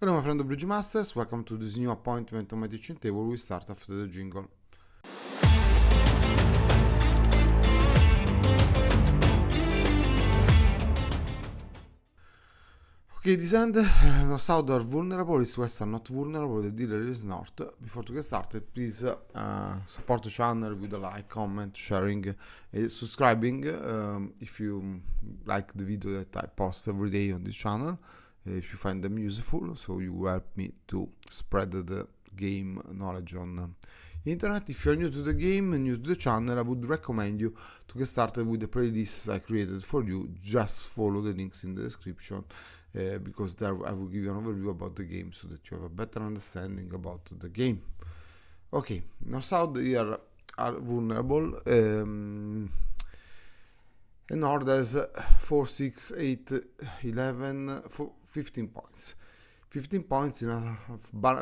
Hello my friend of Bridge Masters, welcome to this new appointment on my teaching table. We start after the jingle. Okay, this end, no south are vulnerable, east west are not vulnerable, the dealer is north. Before to get started, please support the channel with a like, comment, sharing, subscribing if you like the video that I post every day on this channel. If you find them useful, so you help me to spread the game knowledge on internet. If you're new to the game and new to the channel, I would recommend you to get started with the playlists I created for you. Just follow the links in the description because there I will give you an overview about the game so that you have a better understanding about the game. Okay, now south here are vulnerable. And Nord has 4, 6, 8, 11, 15 points. 15 points in a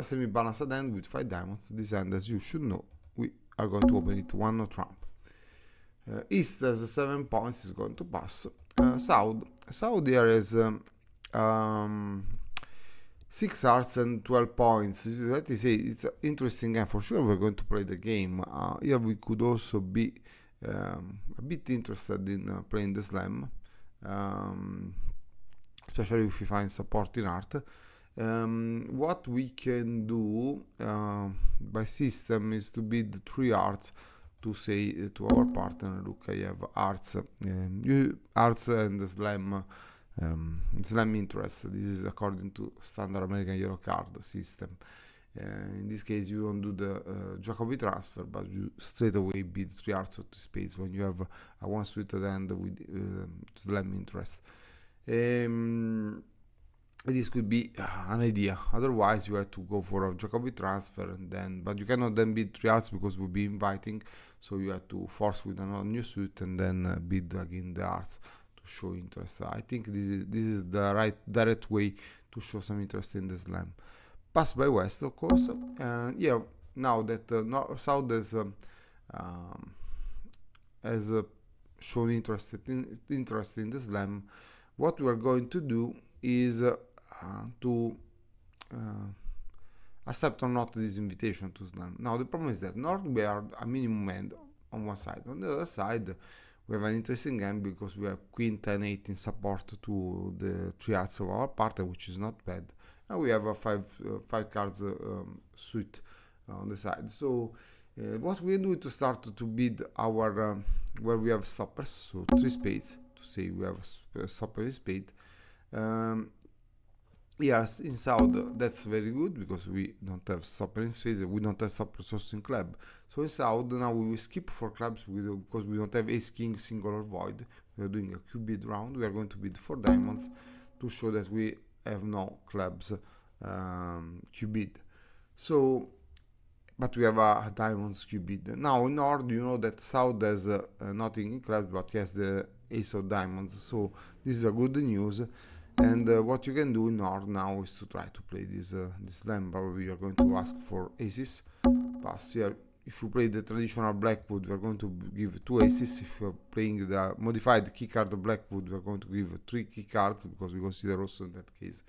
semi-balanced hand with 5 diamonds. This hand, as you should know, we are going to open it one trump. East has 7 points, is going to pass. South here has 6 hearts and 12 points. Let me say, it's an interesting game. For sure, we're going to play the game. Here we could also be a bit interested in playing the slam, especially if we find support in art. What we can do by system is to bid 3 arts to say to our partner, look, I have arts, arts and slam, slam interest. This is according to standard American yellow card system. In this case, you don't do the Jacobi transfer, but you straight away bid 3 hearts of 2 spades when you have a one suited hand with slam interest. This could be an idea. Otherwise, you have to go for a Jacobi transfer, and then, but you cannot then bid 3 hearts because we'll be inviting. So you have to force with another new suit and then bid again the hearts to show interest. I think this is the right direct way to show some interest in the slam. Pass by west, of course. Here now that south has shown interest in the slam, what we are going to do is to accept or not this invitation to slam. Now the problem is that north we are a minimum hand on one side. On the other side, we have an interesting hand because we have queen 10 8 in support to the 3 hearts of our partner, which is not bad. And we have a 5 cards suit on the side. So what we do to start to bid our where we have stoppers, so 3 spades to say we have a stopper in spade. Yes, in south that's very good because we don't have stopper in spades, we don't have stoppers also in club. So in south now we will skip for clubs because we don't have ace king, single or void. We are doing a Q bid round. We are going to bid 4 diamonds to show that we have no clubs Q bid. So but we have a diamonds Q bid. Now in Nord, you know that south has nothing in clubs, but he has the ace of diamonds. So this is a good news. And what you can do in Nord now is to try to play this slam. Probably you are going to ask for aces. Pass here. If you play the traditional Blackwood, we are going to give 2 aces. If you are playing the modified key card Blackwood, we are going to give 3 key cards because we consider also in that case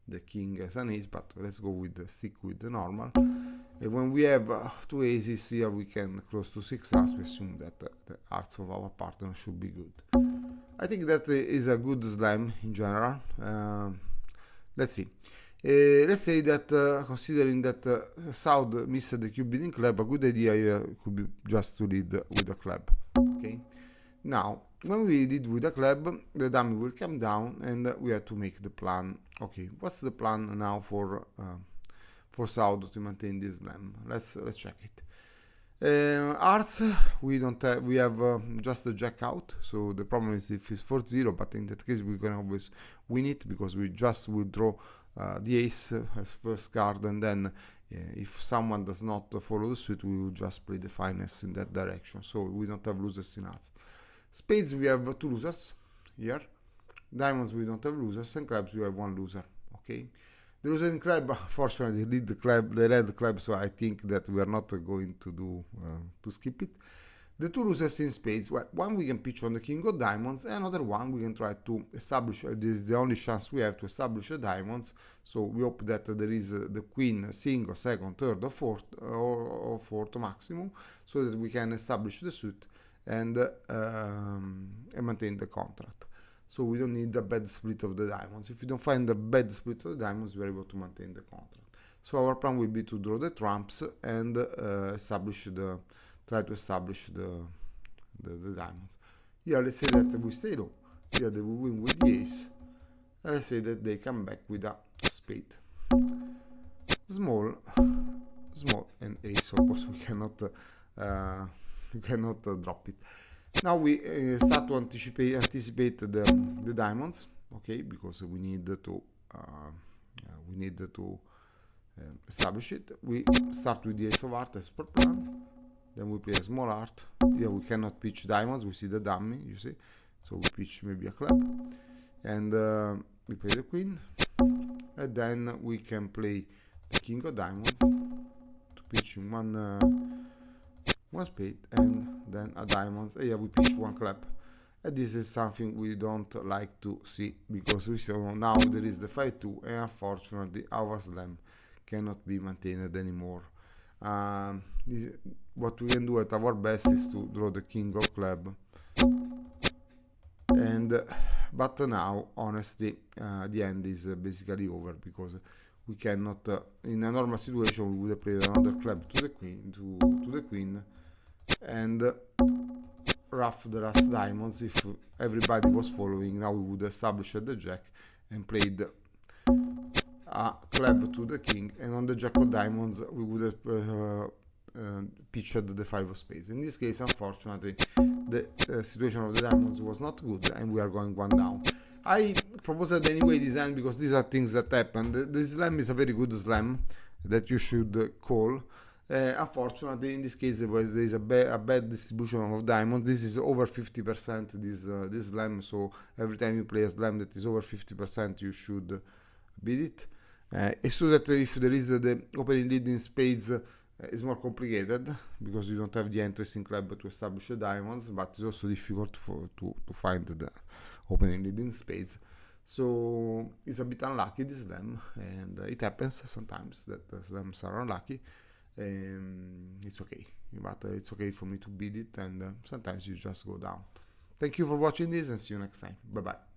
the king as an ace. But let's go with stick with the normal. And when we have 2 aces here, we can close to 6 hearts. We assume that the hearts of our partner should be good. I think that is a good slam in general. Let's see. Let's say that considering that south missed the Q bidding club, a good idea here could be just to lead with a club. Okay. Now, when we lead with a club, the dummy will come down, and we have to make the plan. Okay, what's the plan now for south to maintain this slam? Let's check it. Hearts, we don't have, we have just a jack out, so the problem is if it's 4-0, but in that case we can always win it because we just withdraw the ace as first card, and then if someone does not follow the suit, we will just play the finest in that direction, so we don't have losers in hearts. Spades, we have 2 losers here. Diamonds, we don't have losers, and clubs, we have 1 loser. Okay. The loser in club, fortunately, lead the red club, so I think that we are not going to do to skip it. The two losers in spades, well, one we can pitch on the king of diamonds, and another one we can try to establish, this is the only chance we have to establish the diamonds, so we hope that there is the queen single, second, third or fourth maximum, so that we can establish the suit and maintain the contract. So we don't need a bad split of the diamonds. If we don't find a bad split of the diamonds, we're able to maintain the contract. So our plan will be to draw the trumps and try to establish the diamonds. Here, let's say that we stay low. Here they will win with the ace. And let's say that they come back with a spade. Small, and ace. Of course, we cannot drop it. Now we start to anticipate the diamonds, okay? Because we need to establish it. We start with the ace of hearts as per plan. Then we play a small heart. Here we cannot pitch diamonds. We see the dummy, you see. So we pitch maybe a club, and we play the queen, and then we can play the king of diamonds to pitch in one spade, and then a diamonds. And here we pitch one club. And this is something we don't like to see, because we saw now there is the 5-2, and unfortunately our slam cannot be maintained anymore. What we can do at our best is to draw the king of club, but now honestly the end is basically over, because we cannot in a normal situation we would have played another club to the queen and rough the last diamonds. If everybody was following, now we would establish the jack and played a club to the king, and on the jack of diamonds we would have pitched the 5 of spades. In this case, unfortunately, the situation of the diamonds was not good, and we are going one down. I proposed anyway this hand because these are things that happen. The slam is a very good slam that you should call. Unfortunately, in this case, there is a bad distribution of diamonds. This is over 50%, this slam, so every time you play a slam that is over 50%, you should beat it. It's true that if there is the opening lead in spades, it's more complicated, because you don't have the interest in club to establish the diamonds, but it's also difficult to find the opening lead in spades. So it's a bit unlucky, this slam, and it happens sometimes that the slams are unlucky. It's okay, but it's okay for me to beat it, and sometimes you just go down. Thank you for watching this, and see you next time. Bye bye.